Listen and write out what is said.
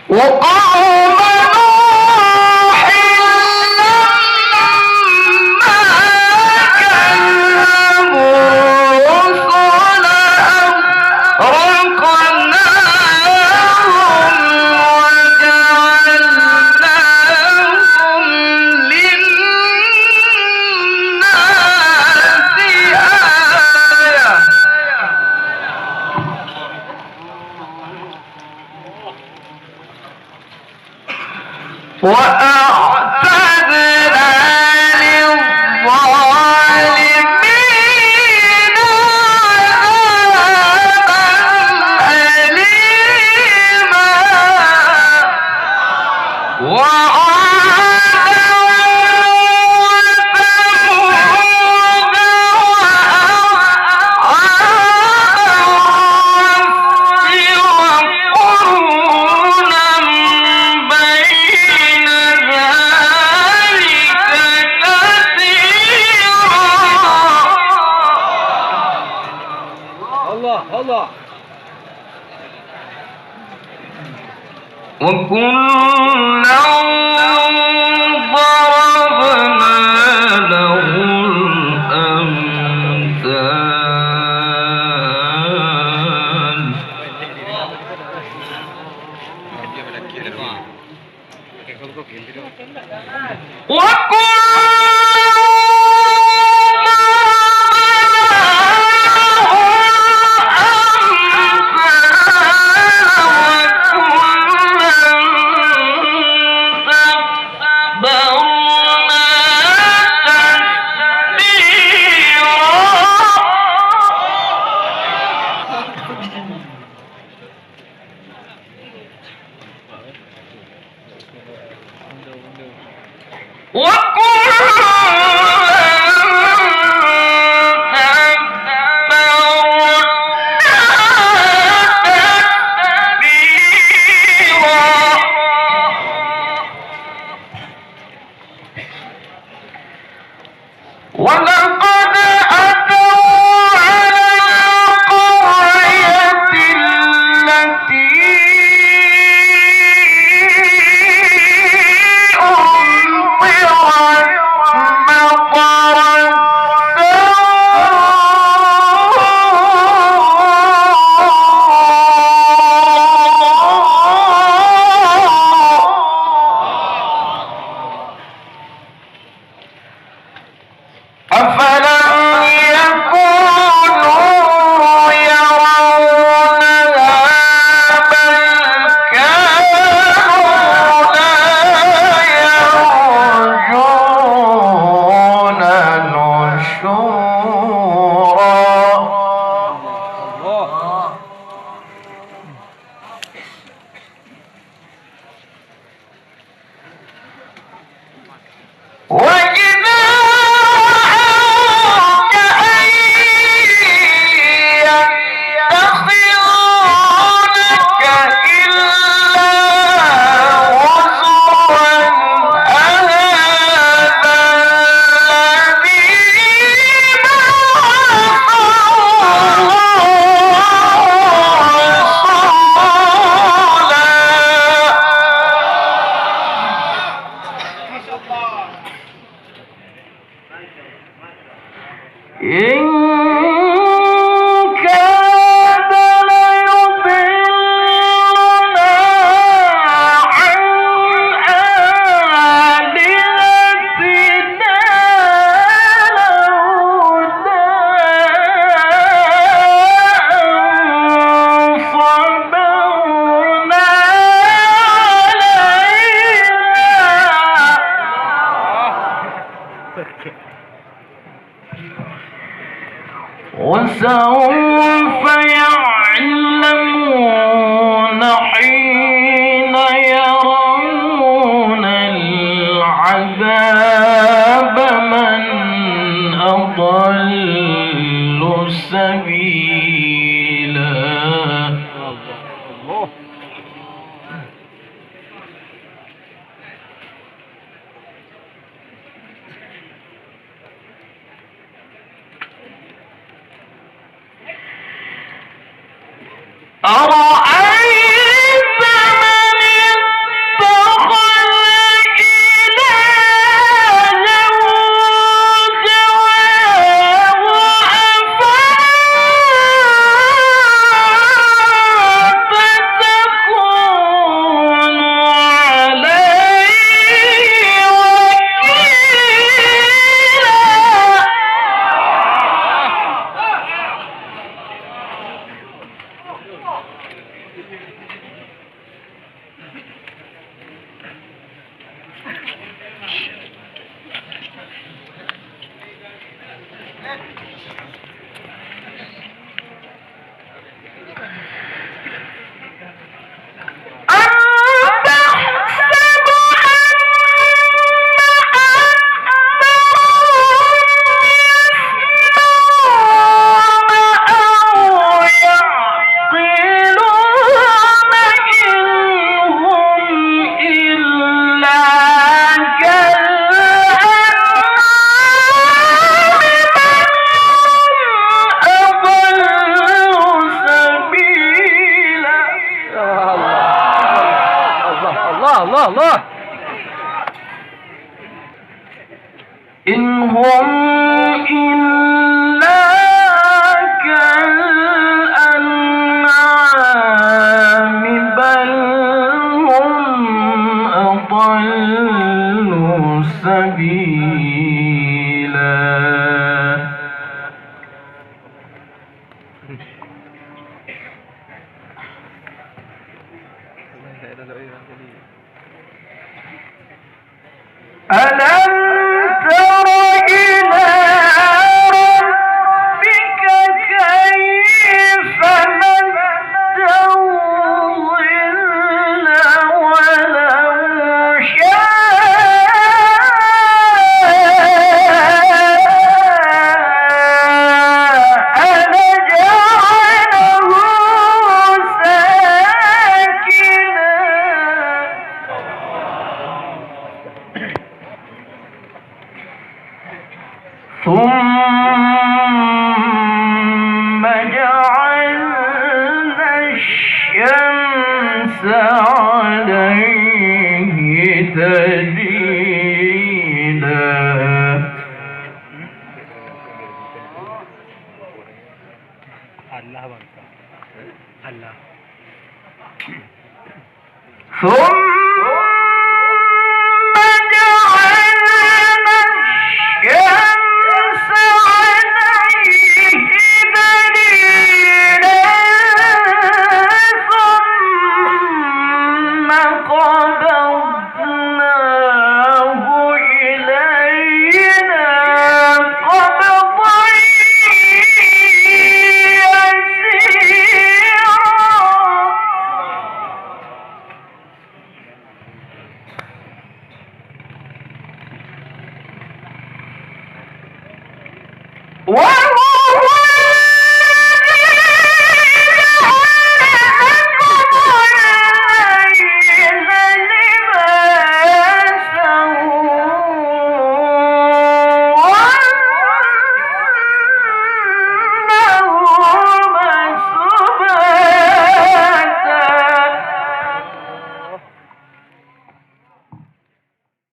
وقوم نوح لما كذبوا رسلا أغرقناهم وجعلناهم للناس آية وأعتدنا للظالمين عذابا أليما وعادا وثمود وقرونا بين ذلك كثيرا الله وكلا ضربنا له الأمثال ولقد أتوا على القرية التي أمطرت مطر أفلم يكونوا يرونها بل كانوا لا يرجون نشورا وإذا رأوك أن يتخذونك إلا هزوا أهذا الذي بعث إن كاد ليضلنا عن آلهتنا لولا أن صبرنا عليها وسوف يعلمون حين يرون العذاب من أضل سبيلا الله الله الله. إن هم إلا كالأنعام بل هم أضل سبيلا. ألم تر إلى ربك كيف مد الظل ولو شاء لجعله ساكنا ثم جعلنا الشمس عليه دليلا. ثم جعلنا الشمس عليه دليلا ثم قبضناه